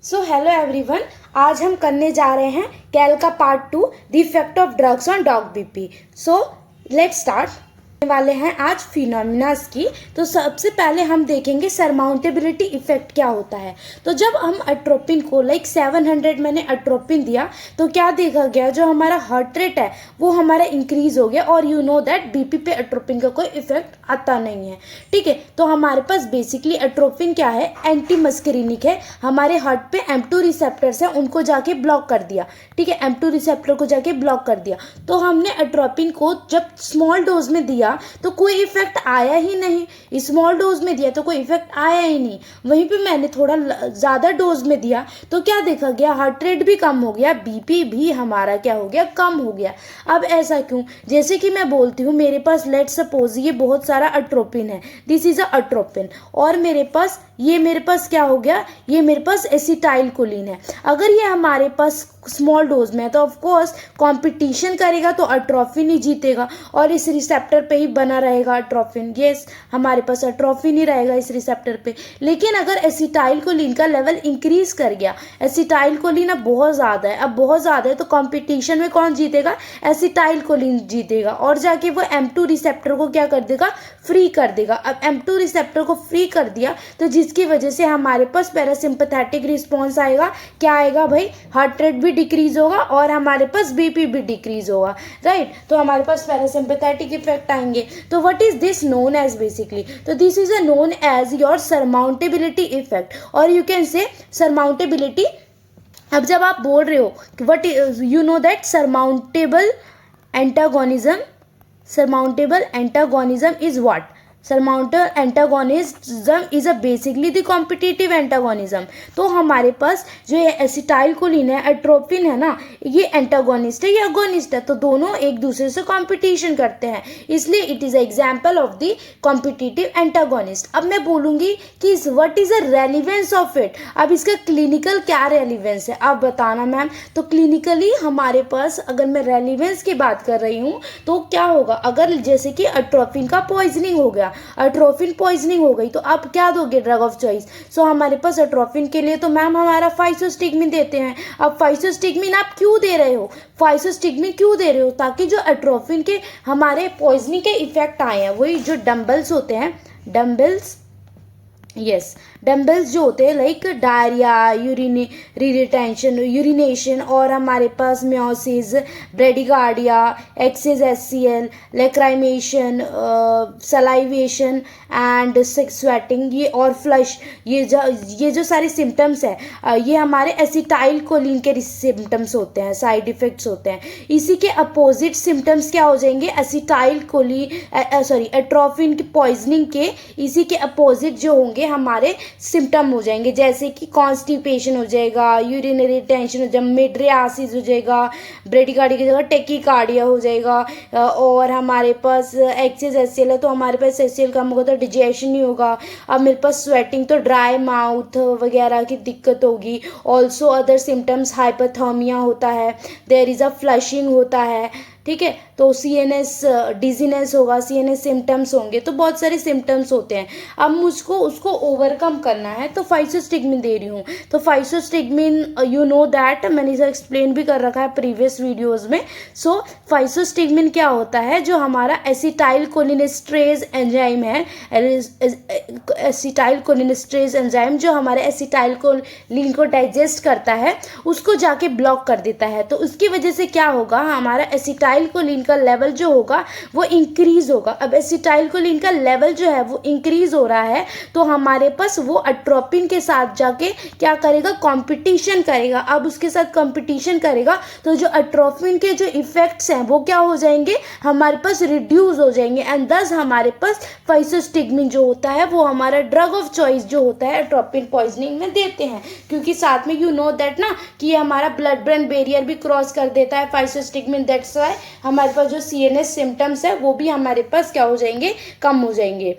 So hello everyone, आज हम करने जा रहे हैं कैल का part 2 the effect of drugs on dog BP. So let's start वाले हैं आज फिनोमिनास की। तो सबसे पहले हम देखेंगे सरमाउंटेबिलिटी इफेक्ट क्या होता है। तो जब हम अट्रोपिन को 700 मैंने अट्रोपिन दिया तो क्या देखा गया, जो हमारा हार्ट रेट है वो हमारा इंक्रीज हो गया। और यू नो दैट बीपी पे अट्रोपिन का कोई इफेक्ट आता नहीं है। ठीक है, तो हमारे पास बेसिकली अट्रोपिन क्या है, एंटी मस्करिनिक है। हमारे हार्ट पे M2 रिसेप्टर्स है, उनको जाके ब्लॉक कर दिया। ठीक है, M2 रिसेप्टर को जाके ब्लॉक कर दिया। तो हमने अट्रोपिन को जब स्मॉल डोज में दिया तो कोई इफेक्ट आया ही नहीं। स्मॉल डोज में दिया तो कोई इफेक्ट आया ही नहीं। वहीं पे मैंने थोड़ा ज़्यादा डोज में दिया तो क्या देखा गया, हार्ट रेट भी कम हो गया, बीपी भी हमारा क्या हो गया, कम हो गया। अब ऐसा क्यों? जैसे कि मैं बोलती हूँ, मेरे पास लेट सपोज ये बहुत सारा अट्रोपिन है, दिस इज अ अट्रोपिन, और मेरे पास क्या हो गया, ये मेरे पास एसिटाइल कोलिन है। अगर ये हमारे पास स्मॉल डोज में है तो ऑफ कोर्स कंपटीशन करेगा तो अट्रोफिन ही जीतेगा और इस रिसेप्टर पे ही बना रहेगा अट्रोफिन। यस, हमारे पास अट्रोफिन ही रहेगा इस रिसेप्टर पे। लेकिन अगर एसिटाइल कोलिन का लेवल इंक्रीज कर गया, एसिटाइल कोलिन अब बहुत ज़्यादा है, तो कंपटीशन में कौन जीतेगा, एसिटाइल कोलिन जीतेगा और जाके वो M2 रिसेप्टर को क्या कर देगा, फ्री कर देगा। अब M2 रिसेप्टर को फ्री कर दिया तो जिसकी वजह से हमारे पास पैरासिम्पथेटिक रिस्पॉन्स आएगा। क्या आएगा भाई, हार्ट रेट भी डिक्रीज होगा और हमारे पास बीपी भी डिक्रीज होगा, राइट। तो हमारे पास पैरासिम्पथेटिक इफेक्ट आएंगे। तो what is this known as basically, तो this is a known as your surmountability effect, और यू कैन से सरमाउंटेबिलिटी। अब जब आप बोल रहे हो what you know that surmountable antagonism is what, surmountable antagonism is a basically the competitive antagonism। तो हमारे पास जो ये एसिटाइल कोलिन है, एट्रोपिन है ना, ये एंटागोनिस्ट है, ये अगोनिस्ट है, तो दोनों एक दूसरे से कंपटीशन करते हैं, इसलिए it is example of the competitive antagonist. अब मैं बोलूंगी कि what is the relevance of it, अब इसका क्लिनिकल क्या रेलिवेंस है आप बताना मैम। तो क्लिनिकली हमारे पास अगर मैं रेलिवेंस की बात कर रही हूँ तो क्या होगा, अगर जैसे कि अट्रोपिन का पॉइजनिंग हो गया, अट्रोफिन पॉइजनिंग हो गई, तो आप क्या दोगे ड्रग ऑफ चॉइस। सो हमारे पास अट्रोफिन के लिए तो मैम हमारा फाइसोस्टिग्मिन देते हैं। अब फाइसोस्टिग्मिन आप क्यों दे रहे हो, फाइसोस्टिग्मिन क्यों दे रहे हो, ताकि जो अट्रोफिन के हमारे पॉइजनिंग के इफेक्ट आए हैं, वही जो डम्बल्स होते हैं, डम्बल्स, यस, डम्बल्स जो होते हैं लाइक डायरिया, यूरिनेशन, और हमारे पास miosis, bradycardia, excess HCl, lacrimation, salivation and sweating, ये और फ्लश, ये जो सारे सिम्टम्स हैं, ये हमारे एसिटाइल कोलिन के सिम्टम्स होते हैं, साइड इफेक्ट्स होते हैं। इसी के अपोजिट सिम्टम्स क्या हो जाएंगे, एसिटाइल कोलिन एट्रोफिन की पॉइजनिंग के इसी के अपोजिट जो होंगे हमारे सिम्टम हो जाएंगे, जैसे कि कॉन्स्टिपेशन हो जाएगा, यूरिनरी टेंशन हो जाएगा, मिड्रियासिस हो जाएगा, ब्रेडिकार्डिया की जगह टेकिकार्डिया हो जाएगा, और हमारे पास एक्सेस HCl है तो हमारे पास HCl कम होगा तो डिजेशन नहीं होगा। अब मेरे पास स्वेटिंग तो ड्राई माउथ वगैरह की दिक्कत होगी। ऑल्सो अदर सिम्टम्स, हाइपोथर्मिया होता है, देयर इज़ अ फ्लशिंग होता है, ठीक है, तो CNS डिजीनेस होगा, CNS सिम्टम्स होंगे, तो बहुत सारे सिम्टम्स होते हैं। अब मुझको उसको ओवरकम करना है तो फाइसोस्टिग्मिन दे रही हूँ। तो फाइसोस्टिग्मिन यू नो दैट मैंने इसे एक्सप्लेन भी कर रखा है प्रीवियस वीडियोस में। सो फाइसोस्टिग्मिन क्या होता है, जो हमारा एसिटाइल कोलिनेस्ट्रेज एंजाइम है, एसिटाइल कोलिनेस्ट्रेज एंजाइम जो हमारे एसिटाइल कोलिन को डाइजेस्ट करता है, उसको जाके ब्लॉक कर देता है। तो उसकी वजह से क्या होगा, हमारा एसिटाइल कोलिन का लेवल जो होगा वो इंक्रीज होगा। अब एसिटाइल कोलिन का लेवल जो है वो इंक्रीज हो रहा है तो हमारे पास वो अट्रोपिन के साथ जाके क्या करेगा, कंपटीशन करेगा। अब उसके साथ कंपटीशन करेगा तो जो अट्रोपिन के जो इफेक्ट्स हैं वो क्या हो जाएंगे, हमारे पास रिड्यूस हो जाएंगे, एंड दस हमारे पास फाइसोस्टिग्मिन जो होता है वो हमारा ड्रग ऑफ चॉइस जो होता है अट्रोपिन पॉइजनिंग में देते हैं, क्योंकि साथ में यू नो दैट ना कि ये हमारा ब्लड ब्रेन बैरियर भी क्रॉस कर देता है फाइसोस्टिग्मिन, दैट्स व्हाई हमारे पास जो CNS सिम्टम्स है वो भी हमारे पास क्या हो जाएंगे, कम हो जाएंगे।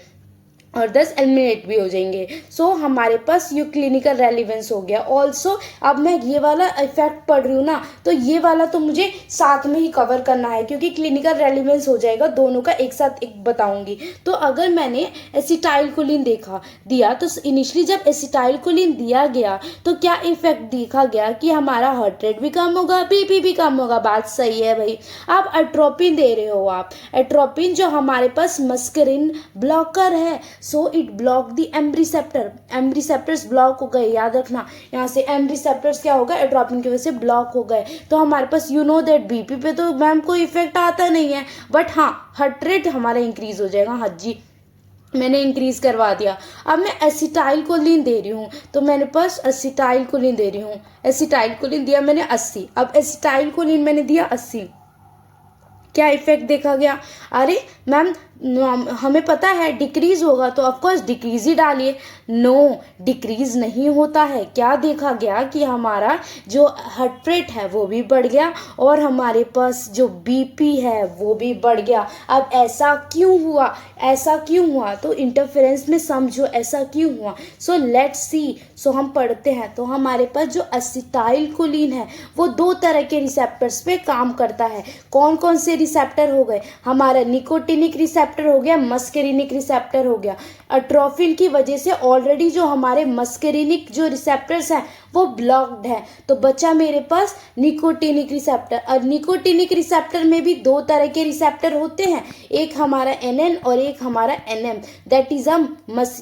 और 10 एलिमिनेट भी हो जाएंगे। सो हमारे पास ये क्लिनिकल रेलिवेंस हो गया। ऑल्सो अब मैं ये वाला इफेक्ट पढ़ रही हूँ ना, तो ये वाला तो मुझे साथ में ही कवर करना है, क्योंकि क्लिनिकल रेलिवेंस हो जाएगा दोनों का एक साथ एक बताऊंगी। तो अगर मैंने एसिटाइलकोलिन दिया तो इनिशियली जब एसिटाइलकोलिन दिया गया तो क्या इफेक्ट देखा गया कि हमारा हार्ट रेट भी कम होगा, बीपी भी कम होगा। बात सही है भाई। आप एट्रोपिन दे रहे हो, आप एट्रोपिन जो हमारे पास मस्करिन ब्लॉकर है, so it block the M receptor. M receptors block हो गए, याद रखना, यहाँ से एम रिसेप्टर्स क्या हो गए, एट्रोपिन की वजह से ब्लॉक हो गए। तो हमारे पास यू नो दैट बीपी पे तो मैम कोई इफेक्ट आता नहीं है, बट हाँ हार्ट रेट हमारा इंक्रीज हो जाएगा। हाँ जी, मैंने इंक्रीज करवा दिया। अब मैं एसिटाइलकोलिन दे रही हूँ, तो मैंने पास एसिटाइलकोलिन दे रही हूँ, एसिटाइलकोलिन दिया मैंने 80। अब एसिटाइलकोलिन मैंने दिया 80, क्या इफेक्ट देखा गया? अरे मैम हमें पता है डिक्रीज होगा, तो ऑफकोर्स डिक्रीज ही डालिए। नो, डिक्रीज नहीं होता है। क्या देखा गया कि हमारा जो हार्ट रेट है वो भी बढ़ गया और हमारे पास जो बीपी है वो भी बढ़ गया। अब ऐसा क्यों हुआ? ऐसा क्यों हुआ? तो इंटरफेरेंस में समझो ऐसा क्यों हुआ। सो लेट्स सी। सो हम पढ़ते हैं, तो हमारे पास जो एसिटाइलकोलिन है वो 2 तरह के रिसेप्टर्स पे काम करता है। कौन कौन से रिसेप्टर हो गए? हमारा निकोटिनिक रिसेप्टर हो गया, मस्करिनिक रिसेप्टर हो गया। एट्रोफिन की वजह से ऑलरेडी जो हमारे मस्करिनिक जो रिसेप्टर्स हैं वो ब्लॉक्ड है, तो बचा मेरे पास निकोटिनिक रिसेप्टर। और निकोटिनिक रिसेप्टर में भी 2 तरह के रिसेप्टर होते हैं, एक हमारा एनएन और एक हमारा एनएम। दैट इज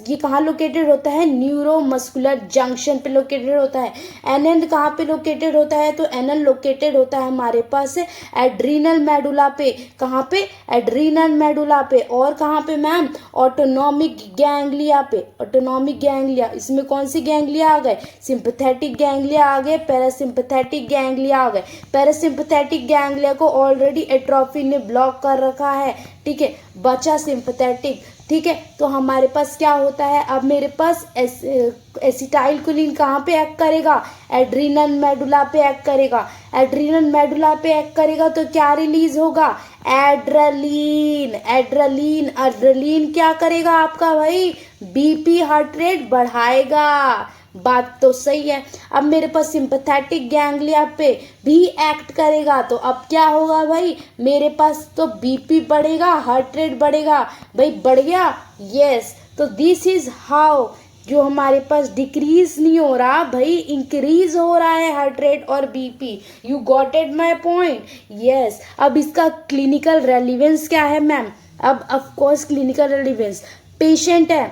ये कहाँ लोकेटेड होता है? न्यूरोमस्कुलर जंक्शन पे लोकेटेड होता है। एनएन कहाँ पे लोकेटेड होता है? तो एनएन लोकेटेड होता है हमारे पास एड्रीनल मेडुला पे। कहाँ पे? एड्रीनल मेडुला पे। और कहाँ पे मैम? ऑटोनॉमिक गैंग्लिया पे। ऑटोनॉमिक गैंग्लिया, इसमें कौन सी गैंग्लिया आ गए? सिंपैथेटिक गैंग्लिया आ गए, पैरासिम्पैथेटिक गैंग्लिया आ गए। पैरासिम्पैथेटिक गैंग्लिया को ऑलरेडी एट्रोफिन ने ब्लॉक कर रखा है, ठीक है, बचा सिंपैथेटिक। ठीक है, तो हमारे पास क्या होता है? अब मेरे पास एसिटाइलकोलिन कहाँ पे एक्ट करेगा? एड्रीनल मेडुला पे एक्ट करेगा। एड्रीनल मेडुला पे एक्ट करेगा तो क्या रिलीज होगा? एड्रेलिन। एड्रेलिन, एड्रेलिन क्या करेगा आपका भाई? बीपी, हार्ट रेट बढ़ाएगा। बात तो सही है। अब मेरे पास सिंपैथेटिक गैंग्लिया पे भी एक्ट करेगा, तो अब क्या होगा भाई? मेरे पास तो बीपी बढ़ेगा, हार्ट रेट बढ़ेगा। भाई बढ़ गया? यस। तो दिस इज हाउ जो हमारे पास डिक्रीज नहीं हो रहा भाई, इंक्रीज हो रहा है हार्ट रेट और BP. You got it my point? Yes. अब इसका क्लिनिकल रेलिवेंस क्या है मैम? अब of course clinical relevance, patient है,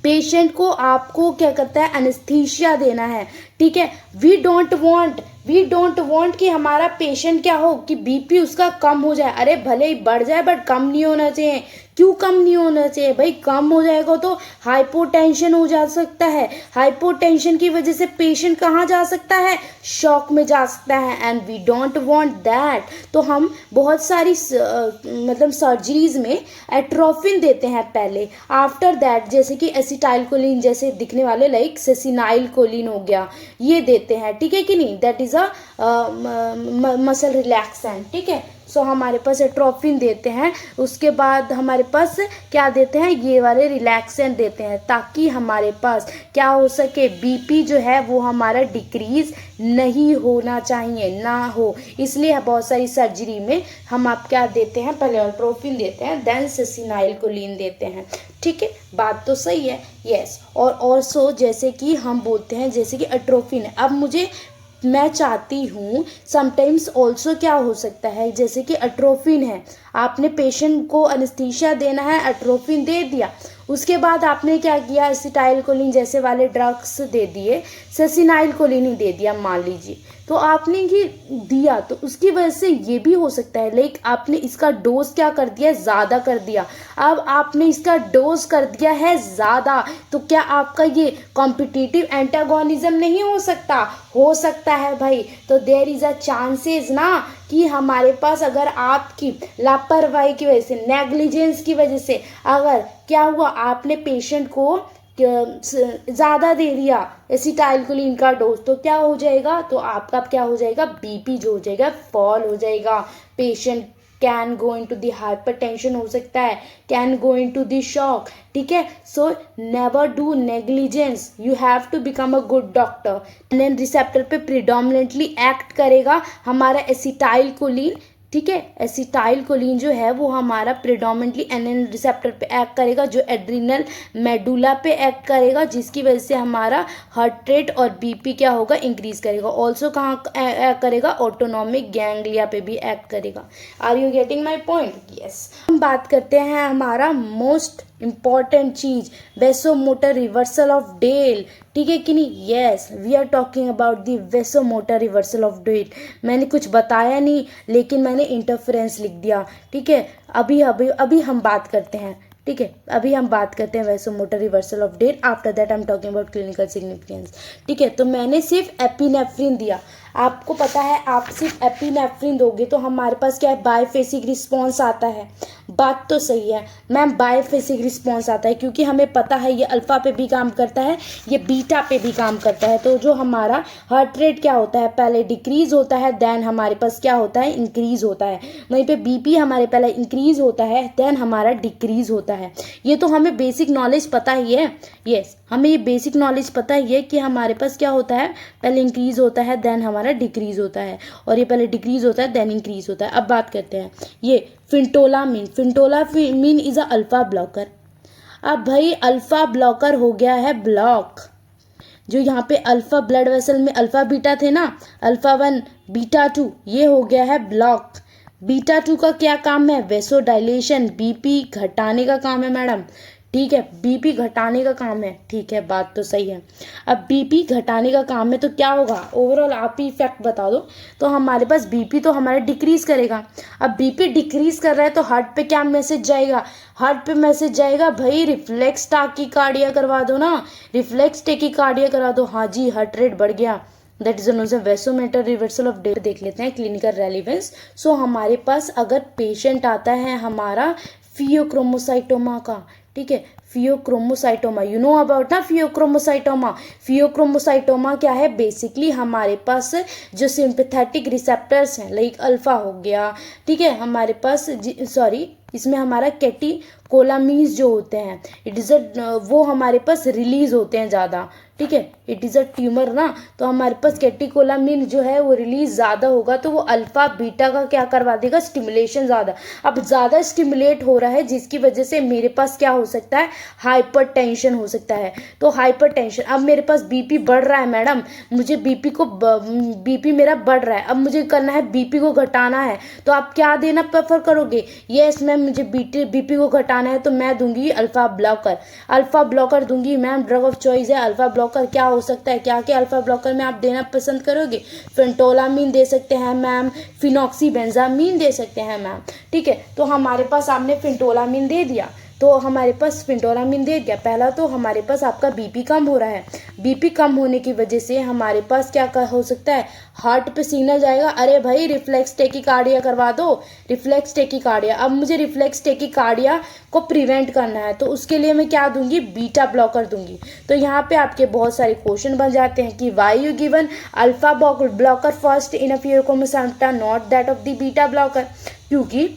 पेशेंट को आपको क्या करता है? एनेस्थीसिया देना है, ठीक है। वी डोंट वांट कि हमारा पेशेंट क्या हो कि बीपी उसका कम हो जाए। अरे भले ही बढ़ जाए बट कम नहीं होना चाहिए। क्यों कम नहीं होना चाहिए भाई? कम हो जाएगा तो हाइपोटेंशन हो जा सकता है। हाइपोटेंशन की वजह से पेशेंट कहाँ जा सकता है? शॉक में जा सकता है, and we don't want that. तो हम बहुत सारी मतलब सर्जरीज में एट्रोफिन देते हैं पहले, आफ्टर दैट जैसे कि एसिटाइलकोलिन जैसे दिखने वाले लाइक सेसिनाइलकोलिन हो गया, ये देते हैं, ठीक है कि नहीं? That is a muscle relaxant, ठीक है। सो हमारे पास एट्रोफिन देते हैं, उसके बाद हमारे पास क्या देते हैं? ये वाले रिलैक्सेंट देते हैं, ताकि हमारे पास क्या हो सके? बीपी जो है वो हमारा डिक्रीज नहीं होना चाहिए, ना हो। इसलिए बहुत सारी सर्जरी में हम आप क्या देते हैं? पहले एट्रोफिन देते हैं, देन सेसिनाइलकोलिन देते हैं, ठीक है। बात तो सही है, यस। और ऑल्सो जैसे कि हम बोलते हैं जैसे कि एट्रोफिन है, अब मैं चाहती हूँ समटाइम्स ऑल्सो क्या हो सकता है, जैसे कि एट्रोफिन है, आपने पेशेंट को एनेस्थीसिया देना है, एट्रोफिन दे दिया, उसके बाद आपने क्या किया? एसिटाइलकोलिन जैसे वाले ड्रग्स दे दिए, सेसिनाइलकोलिन ही दे दिया मान लीजिए, तो आपने ये दिया तो उसकी वजह से ये भी हो सकता है लाइक आपने इसका डोज क्या कर दिया? ज़्यादा कर दिया। अब आपने इसका डोज कर दिया है ज़्यादा, तो क्या आपका ये कॉम्पिटिटिव एंटागोनिज्म नहीं हो सकता? हो सकता है भाई। तो देयर इज़ अ चांसेस ना कि हमारे पास अगर आपकी लापरवाही की वजह से, नेग्लिजेंस की वजह से अगर क्या हुआ, आपने पेशेंट को ज़्यादा दे दिया एसिटाइलकोलिन का डोज, तो क्या हो जाएगा? तो आपका क्या हो जाएगा? बीपी जो हो जाएगा फॉल हो जाएगा, patient can go into the hypertension हो सकता है, can go into the shock, ठीक है। So never do negligence, you have to become a good doctor. NN receptor पे प्रिडोमिनेंटली एक्ट करेगा हमारा एसिटाइल कोलिन, ठीक है। एसिटाइल कोलिन जो है वो हमारा प्रिडोमिनेंटली एनएन रिसेप्टर पे एक्ट करेगा, जो एड्रिनल मेडुला पे एक्ट करेगा, जिसकी वजह से हमारा हार्ट रेट और बीपी क्या होगा, इंक्रीज करेगा। ऑल्सो कहाँ एक्ट करेगा, ऑटोनॉमिक गैंग्लिया पे भी एक्ट करेगा। Are you getting my point? Yes. हम बात करते हैं हमारा मोस्ट इंपॉर्टेंट चीज, वेसोमोटर रिवर्सल ऑफ डेल, ठीक है कि नहीं? Yes, we are talking about the vasomotor reversal of Dale. मैंने कुछ बताया नहीं, लेकिन मैंने इंटरफेरेंस लिख दिया, ठीक है। अभी हम बात करते हैं, ठीक है। अभी हम बात करते हैं vasomotor reversal of Dale. After that I am talking about clinical significance, ठीक है। तो मैंने सिर्फ एपिनेफ्रिन दिया, आपको पता है आप सिर्फ एपिनेफ्रिन दोगे तो हमारे पास क्या है, बायफेसिक रिस्पॉन्स आता है। बात तो सही है मैम, बायफेसिक रिस्पॉन्स आता है, क्योंकि हमें पता है ये अल्फा पे भी काम करता है, ये बीटा पे भी काम करता है। तो जो हमारा हार्ट रेट क्या होता है, पहले डिक्रीज होता है, देन हमारे पास क्या होता है, इंक्रीज होता है। वहीं पे बीपी हमारे पहले इंक्रीज होता है, देन हमारा डिक्रीज होता है। ये तो हमें बेसिक नॉलेज पता ही है। यस, हमें ये बेसिक नॉलेज पता ही है कि हमारे पास क्या होता है, पहले इंक्रीज होता है, देन हमारा डिक्रीज होता है, और ये पहले डिक्रीज होता है, देन इंक्रीज होता है। अब बात करते हैं ये फिंटोलामीन। फिंटोलामीन इज अ अल्फा ब्लॉकर। अब भाई अल्फा ब्लॉकर हो गया है ब्लॉक, जो यहाँ पे अल्फा ब्लड वेसल में अल्फा बीटा थे ना, अल्फा 1 बीटा 2, ये हो गया है ब्लॉक। बीटा 2 का क्या काम है, वेसो डायलेशन, बीपी घटाने का काम है मैडम, ठीक है। बीपी घटाने का काम है, ठीक है, बात तो सही है। अब बीपी घटाने का काम है तो क्या होगा, ओवरऑल आप ही इफेक्ट बता दो। तो हमारे पास बीपी तो हमारा डिक्रीज करेगा। अब बीपी डिक्रीज कर रहा है तो हार्ट पे क्या मैसेज जाएगा, हार्ट पे मैसेज जाएगा भाई रिफ्लेक्स टाकीकार्डिया करवा दो ना, रिफ्लेक्स टेकीकार्डिया करवा दो। हाँ जी, हार्ट रेट बढ़ गया, that is known vasomotor reversal of Dale. देख लेते हैं क्लिनिकल रेलिवेंस। सो हमारे पास अगर पेशेंट आता है हमारा फियोक्रोमोसाइटोमा का, ठीक है, फियोक्रोमोसाइटोमा, यू नो अबाउट ना फियोक्रोमोसाइटोमा। फियोक्रोमोसाइटोमा क्या है, बेसिकली हमारे पास जो सिंपैथेटिक रिसेप्टर्स हैं, लाइक अल्फा हो गया, ठीक है, हमारे पास इसमें हमारा कैटेकोलामीन्स जो होते हैं, इट इज़ वो हमारे पास रिलीज होते हैं ज़्यादा, ठीक है। इट इज़ अ ट्यूमर ना, तो हमारे पास कैटेकोलामीन जो है वो रिलीज ज़्यादा होगा, तो वो अल्फा बीटा का क्या करवा देगा, स्टिमुलेशन ज़्यादा। अब ज़्यादा स्टिमुलेट हो रहा है, जिसकी वजह से मेरे पास क्या हो सकता है, हाइपरटेंशन हो सकता है। तो हाइपरटेंशन, अब मेरे पास बीपी बढ़ रहा है मैडम, मुझे बीपी मेरा बढ़ रहा है, अब मुझे करना है बीपी को घटाना है, तो आप क्या देना प्रेफर करोगे? यस मैम, मुझे बीपी को घटाना है तो मैं दूंगी अल्फा ब्लॉकर। अल्फा ब्लॉकर दूंगी मैम, ड्रग ऑफ चॉइस है अल्फा ब्लॉकर। क्या हो सकता है, क्या क्या अल्फा ब्लॉकर में आप देना पसंद करोगे? फेंटोलामीन दे सकते हैं मैम, फिनॉक्सीबेंजामीन दे सकते हैं मैम, ठीक है। तो हमारे पास आपने फेंटोलामीन दे दिया, तो हमारे पास फिंटोलामीन दे दिया। पहला तो हमारे पास आपका बीपी कम हो रहा है, बीपी कम होने की वजह से हमारे पास क्या हो सकता है, हार्ट पे सिग्नल जाएगा, अरे भाई रिफ्लेक्स टेकीकार्डिया करवा दो, रिफ्लेक्स टेकीकार्डिया। अब मुझे रिफ्लेक्स टेकीकार्डिया को प्रिवेंट करना है, तो उसके लिए मैं क्या दूंगी, बीटा ब्लॉकर दूंगी। तो यहाँ पे आपके बहुत सारे क्वेश्चन बन जाते हैं कि why you given alpha blocker first in a pheochromocytoma not that of the beta blocker, क्योंकि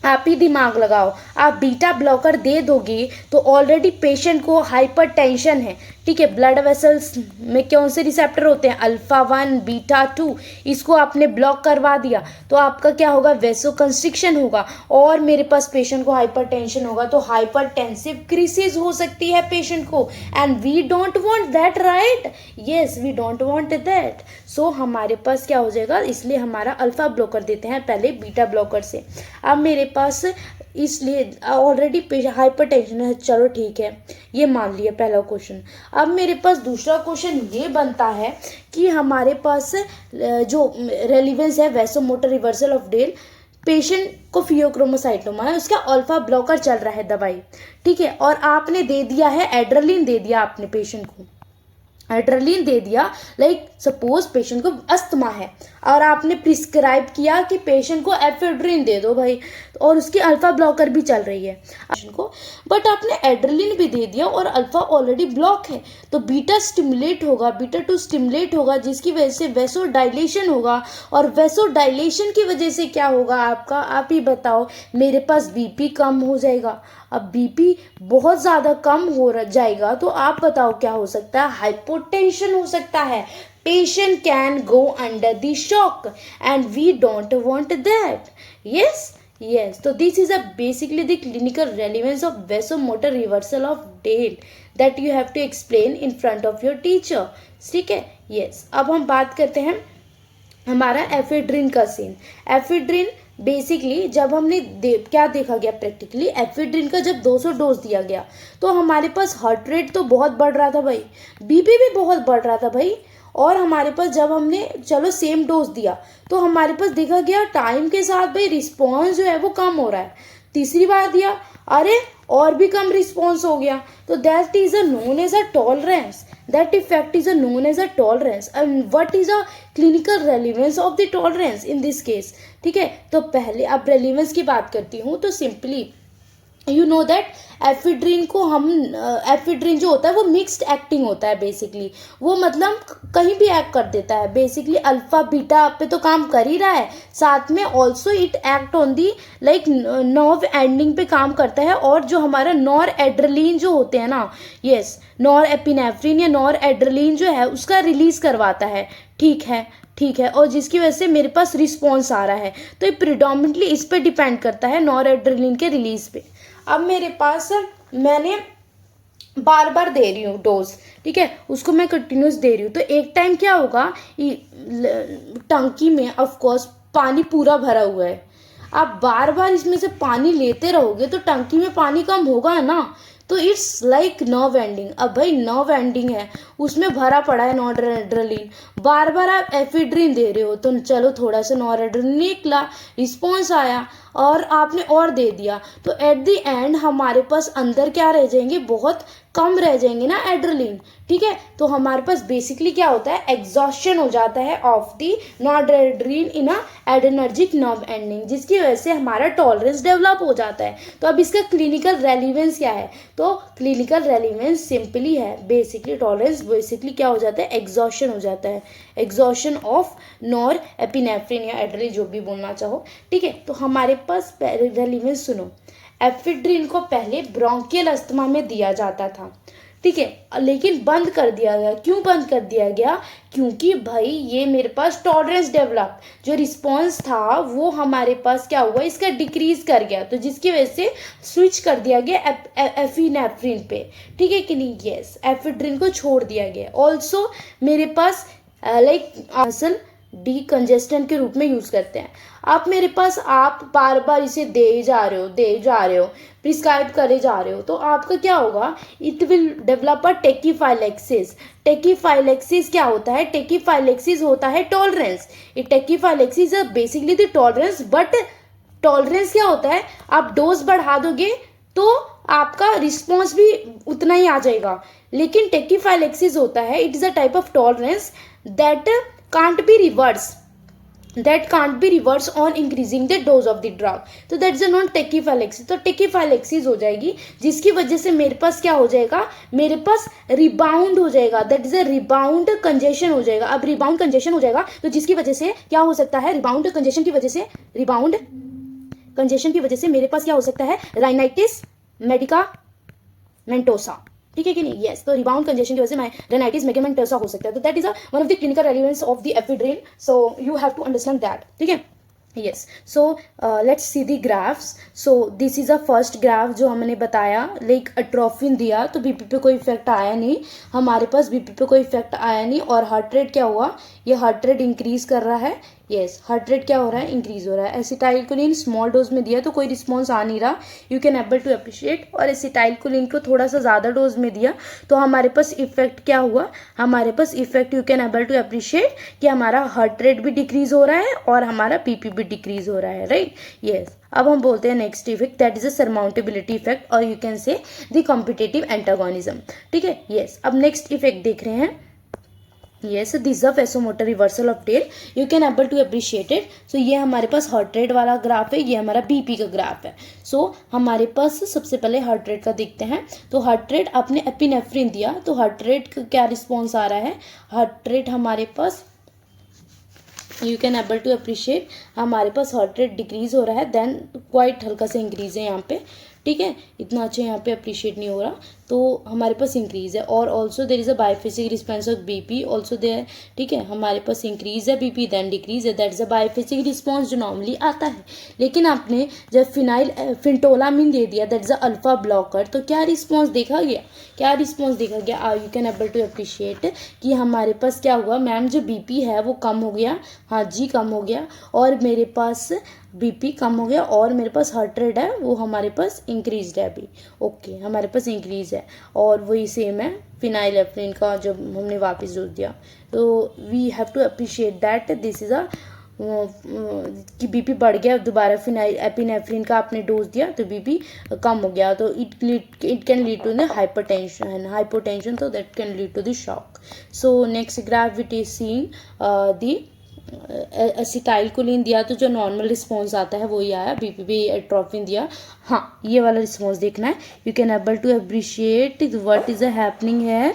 आप ही दिमाग लगाओ, आप बीटा ब्लॉकर दे दोगे तो ऑलरेडी पेशेंट को हाइपरटेंशन है, ठीक है। ब्लड वेसल्स में कौन से रिसेप्टर होते हैं, अल्फा 1 बीटा 2, इसको आपने ब्लॉक करवा दिया तो आपका क्या होगा, वेसो कंस्ट्रिक्शन होगा, और मेरे पास पेशेंट को हाइपरटेंशन होगा, तो हाइपरटेंसिव क्रिसेस हो सकती है पेशेंट को, and we don't want that, right? Yes, we don't want that. So हमारे पास क्या हो जाएगा, इसलिए हमारा अल्फा ब्लॉकर देते हैं पहले बीटा ब्लॉकर से। अब मेरे पास इसलिए ऑलरेडी हाइपरटेंशन है, चलो ठीक है, ये मान लिया पहला क्वेश्चन। अब मेरे पास दूसरा क्वेश्चन ये बनता है कि हमारे पास जो रेलिवेंस है vasomotor reversal of del, patient को फियोक्रोमोसाइटोमा है, उसका अल्फा ब्लॉकर चल रहा है दवाई, ठीक है, और आपने दे दिया है एड्रेलिन, दे दिया आपने पेशेंट को एड्रेलिन दे दिया, लाइक सपोज पेशेंट को अस्थमा है और आपने प्रिस्क्राइब किया कि पेशेंट को एफेड्रिन दे दो भाई, और उसकी अल्फा ब्लॉकर भी चल रही है को, बट आपने एड्रेलिन भी दे दिया और अल्फा ऑलरेडी ब्लॉक है, तो बीटा स्टिमुलेट होगा, बीटा 2 स्टिमुलेट होगा, जिसकी वजह से वेसो डायलेशन होगा, और वेसो डायलेशन की वजह से क्या होगा आपका, आप ही बताओ, मेरे पास बीपी कम हो जाएगा। अब बीपी बहुत ज़्यादा कम हो जाएगा तो आप बताओ क्या हो सकता है, हाइपोटेंशन हो सकता है। Patient can go under the shock and we don't want that. Yes, so this is basically the clinical relevance of vasomotor reversal of Dale that you have to explain in front of your teacher. ठीक है, yes. अब हम बात करते हैं हमारा ephedrine का scene. Ephedrine basically जब हमने क्या देखा गया प्रैक्टिकली, एफेड्रिन का जब 200 डोज दिया गया तो हमारे पास हार्ट रेट तो बहुत बढ़ रहा था भाई, बीपी भी बहुत बढ़ रहा था भाई, और हमारे पास जब हमने चलो सेम डोज दिया तो हमारे पास देखा गया टाइम के साथ भाई रिस्पॉन्स जो है वो कम हो रहा है। तीसरी बार दिया, अरे और भी कम रिस्पॉन्स हो गया, तो that is a known as a tolerance, that effect is a known as a tolerance. And what is a clinical relevance of the tolerance in this case. ठीक है, तो पहले अब रेलिवेंस की बात करती हूँ, तो simply you know that ephedrine को हम एफिड्रिन जो होता है वो मिक्स्ड एक्टिंग होता है बेसिकली, वो मतलब कहीं भी एक्ट कर देता है बेसिकली, अल्फा बीटा पे तो काम कर ही रहा है, साथ में also it act on the like nerve ending पे काम करता है, और जो हमारा नॉर एड्रेलिन जो होते हैं ना, यस, नॉर एपिनेफ्रिन या नॉर एड्रेलिन जो है उसका रिलीज करवाता है। ठीक है, और जिसकी वजह से मेरे पास रिस्पॉन्स आ रहा है, तो ये प्रिडोमिनेटली इस पे डिपेंड करता है नॉर एड्रेलिन के रिलीज पे। अब मेरे पास मैंने बार बार दे रही हूँ डोज, ठीक है, उसको मैं कंटिन्यूस दे रही हूँ, तो एक टाइम क्या होगा, टंकी में ऑफ कोर्स पानी पूरा भरा हुआ है, आप बार बार इसमें से पानी लेते रहोगे तो टंकी में पानी कम होगा ना, तो इट्स लाइक नर्व एंडिंग। अब भाई नर्व एंडिंग है, उसमें भरा पड़ा है नॉरएड्रेनालिन, बार बार आप एफिड्रिन दे रहे हो, तो चलो थोड़ा सा नॉरएड्रेनालिन निकला, रिस्पॉन्स आया और आपने और दे दिया, तो एट द एंड हमारे पास अंदर क्या रह जाएंगे, बहुत कम रह जाएंगे ना एड्रेलिन। ठीक है, तो हमारे पास बेसिकली क्या होता है, एग्जॉस्शन हो जाता है of the noradrenaline in a adrenergic nerve ending, जिसकी वजह से हमारा टॉलरेंस डेवलप हो जाता है। तो अब इसका क्लिनिकल रेलिवेंस क्या है, तो क्लिनिकल रेलिवेंस सिंपली है बेसिकली टॉलरेंस बेसिकली क्या हो जाता है, एग्जॉस्शन हो जाता है, एग्जॉस्शन ऑफ नॉर एपिनेफ्रिन या एड्रेलिन जो भी बोलना चाहो। ठीक है, तो हमारे पास रेलिवेंस सुनो, एफिड्रिन को पहले ब्रोंकियल अस्थमा में दिया जाता था, ठीक है, लेकिन बंद कर दिया गया। क्यों बंद कर दिया गया, क्योंकि भाई ये मेरे पास टॉलरेंस डेवलप, जो रिस्पॉन्स था वो हमारे पास क्या हुआ, इसका डिक्रीज कर गया, तो जिसकी वजह से स्विच कर दिया गया एफिनेफ्रिन पे। ठीक है कि नहीं, यस, एफिड्रिन को छोड़ दिया गया। ऑल्सो मेरे पास लाइक असल डीकंजेस्टेंट के रूप में यूज करते हैं। आप मेरे पास आप बार बार इसे दे जा रहे हो प्रिस्क्राइब करे जा रहे हो, तो आपका क्या होगा, it will develop a tachyphylaxis. Tachyphylaxis क्या होता है, टेकीफाइलेक्सिस होता है tolerance, tachyphylaxis is basically the tolerance, but tolerance क्या होता है, आप डोज बढ़ा दोगे तो आपका रिस्पॉन्स भी उतना ही आ जाएगा, लेकिन टेकीफाइलेक्सिस होता है, it is a type of tolerance that can't be reversed on increasing the dose of the drug, तो that is a non tachyphylaxis। तो tachyphylaxis हो जाएगी, जिसकी वजह से मेरे पास क्या हो जाएगा, मेरे पास रिबाउंड हो जाएगा, that is a rebound congestion हो जाएगा। अब रिबाउंड कंजेशन हो जाएगा तो जिसकी वजह से क्या हो सकता है, रिबाउंड कंजेशन की वजह से मेरे पास क्या हो सकता है, राइनाइटिस मेडिकामेंटोसा। ठीक है कि नहीं, यस, तो रिबाउंड कंजेशन की वजह से राइनाइटिस मेडिकामेंटोसा हो सकता है, तो that is one of the clinical relevance of the ephedrine, so you have to understand that. ठीक है, yes, so let's see the graphs. So this is a first graph जो हमने बताया, लाइक एट्रोफिन दिया तो बीपी पे कोई इफेक्ट आया नहीं, हमारे पास बीपी पे कोई इफेक्ट आया नहीं, और हार्ट रेट क्या हुआ, ये हार्ट रेट इंक्रीज कर रहा है, यस, हार्ट रेट क्या हो रहा है, इंक्रीज हो रहा है। एसिटाइलकोलिन स्मॉल डोज में दिया तो कोई रिस्पॉन्स आ नहीं रहा, you can able to appreciate, और एसिटाइलकोलिन को थोड़ा सा ज़्यादा डोज में दिया तो हमारे पास इफेक्ट क्या हुआ, हमारे पास effect you can able to appreciate कि हमारा हार्ट रेट भी डिक्रीज हो रहा है और हमारा बीपी भी डिक्रीज हो रहा है, राइट, यस। अब हम बोलते हैं next effect, that is a surmountability effect, और you can say the competitive antagonism. ठीक है, यस। अब नेक्स्ट इफेक्ट देख रहे हैं, yes, this a vasomotor reversal of Dale, you can able to appreciate it. So ये हमारे पास हार्ट रेट वाला ग्राफ है, ये हमारा बीपी का ग्राफ है। सो हमारे पास सबसे पहले हार्ट रेट का देखते हैं। तो हार्ट रेट आपने एपिनेफ्रिन दिया, तो हार्ट रेट का क्या रिस्पॉन्स आ रहा है, हार्ट रेट हमारे पास you can able to appreciate हमारे पास हार्ट रेट डिक्रीज हो रहा है, देन क्वाइट हल्का सा इंक्रीज है यहाँ पे, ठीक है, इतना अच्छा यहाँ पे अप्रिशिएट नहीं हो रहा, तो हमारे पास इंक्रीज है। और also there is a biophysic response of BP also there, ठीक है, हमारे पास इंक्रीज है बीपी देन डिक्रीज है, that is a biophysic response जो नॉर्मली आता है। लेकिन आपने जब फिनटोलामिन दे दिया, that is a alpha blocker, तो क्या रिस्पॉन्स देखा गया, क्या रिस्पॉन्स देखा गया, you can able to appreciate कि हमारे पास क्या हुआ, मैम जो बीपी है वो कम हो गया, हाँ जी कम हो गया, और मेरे पास बीपी कम हो गया, और मेरे पास हार्ट रेट है वो हमारे पास इंक्रीज है अभी, ओके हमारे पास इंक्रीज है। और वही सेम है फिनाइलेफ्रिन का जब हमने वापस डोज दिया, तो we have to appreciate that this is a कि बीपी बढ़ गया, दोबारा एपिनेफ्रिन का आपने डोज दिया तो बीपी कम हो गया, तो it can lead to the hypotension, तो that can lead to the shock. So next graph with is seeing the acetylcholine दिया, तो जो नॉर्मल रिस्पॉन्स आता है वही आया, बीपी एट्रोफिन दिया, हाँ ये वाला रिस्पॉन्स देखना है। You can able to appreciate what is happening है,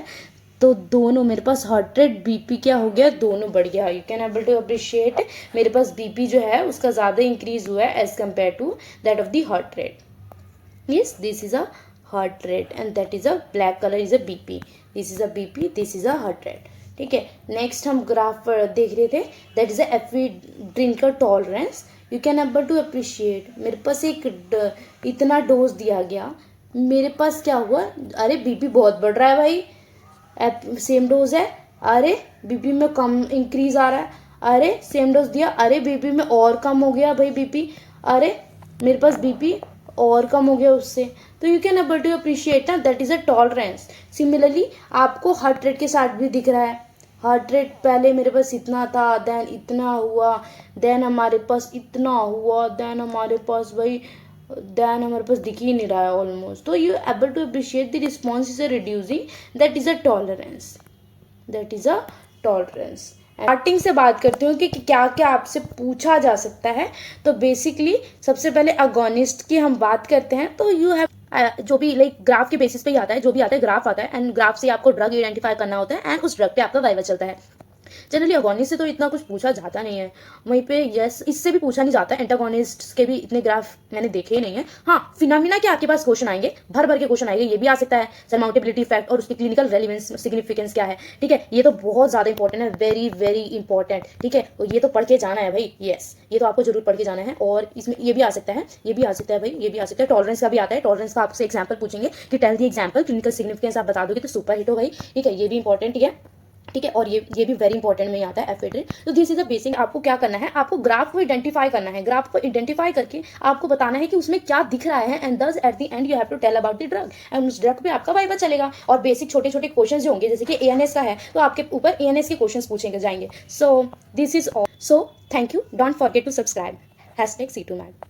तो दोनों मेरे पास हार्ट रेट बीपी क्या हो गया, दोनों बढ़ गया। You can able to appreciate मेरे पास बीपी जो है उसका ज़्यादा इंक्रीज हुआ है as compare to that of the heart rate. Yes, this is a heart rate and that is a black colour is a BP, this is a BP, this is a heart rate, ठीक है। Next हम graph देख रहे थे, that is ephedrine का tolerance. You can able to appreciate मेरे पास एक इतना डोज दिया गया, मेरे पास क्या हुआ, अरे बीपी बहुत बढ़ रहा है भाई, सेम डोज है, अरे बीपी में कम इंक्रीज आ रहा है, अरे सेम डोज दिया, अरे बीपी में और कम हो गया भाई बीपी, अरे मेरे पास बीपी और कम हो गया उससे, तो you can able to appreciate ना that is a tolerance. Similarly आपको हार्ट रेट के साथ भी दिख रहा है, हार्ट रेट पहले मेरे पास इतना था, देन इतना हुआ, देन हमारे पास इतना हुआ, देन हमारे पास भाई, देन हमारे पास दिख ही नहीं रहा है ऑलमोस्ट, तो you able to appreciate the response is a reducing, that is a tolerance, that is a tolerance. Starting से बात करती हूँ कि क्या क्या आपसे पूछा जा सकता है। तो बेसिकली सबसे पहले अगोनिस्ट की हम बात करते हैं, तो यू हैव जो भी लाइक ग्राफ के बेसिस पे ही आता है, जो भी आता है ग्राफ आता है, एंड ग्राफ से आपको ड्रग आइडेंटिफाई करना होता है, एंड उस ड्रग पे आपका वाइवा चलता है। जनरली अगोनिस्ट से तो इतना कुछ पूछा जाता नहीं है, वहीं पे यस इससे भी पूछा नहीं जाता, एंटागोनिस्ट के भी इतने ग्राफ मैंने देखे ही नहीं है। हाँ, फिनोमिना के आपके पास क्वेश्चन आएंगे, भर भर के क्वेश्चन आएंगे, ये भी आ सकता है, सरमाउंटेबिलिटी इफेक्ट और उसकी क्लिनिकल रेलिवेंस सिग्निफिकेंस क्या है, ठीक है, ये तो बहुत ज्यादा इंपॉर्टेंट है, वेरी वेरी इंपॉर्टेंट, ठीक है, और ये तो पढ़ के जाना है भाई, यस ये तो आपको जरूर पढ़ के जाना है। और इसमें ये भी आ सकता है, ये भी आ सकता है भाई, ये भी आ सकता है, टॉलरेंस का भी आता है, टॉलरेंस का आपसे एग्जाम्पल पूछेंगे कि tell the example, clinical significance आप बता दोगे तो सुपर हिट हो भाई, ठीक है, ये भी इंपॉर्टेंट ही है, ठीक है, और ये भी वेरी इंपॉर्टेंट में आता है एफिड्रिन। तो दिस इज अ बेसिक, आपको क्या करना है, आपको ग्राफ को आइडेंटिफाई करना है, ग्राफ को आइडेंटिफाई करके आपको बताना है कि उसमें क्या दिख रहा है, and this at the end you have to tell about the drug, एंड उस ड्रग पे आपका वाइवा चलेगा। और बेसिक छोटे छोटे क्वेश्चन जो होंगे, जैसे कि एएनएस का है तो आपके ऊपर एएनएस के क्वेश्चन पूछेंगे जाएंगे। So this is all, so thank you, don't forget to subscribe #C2Mag।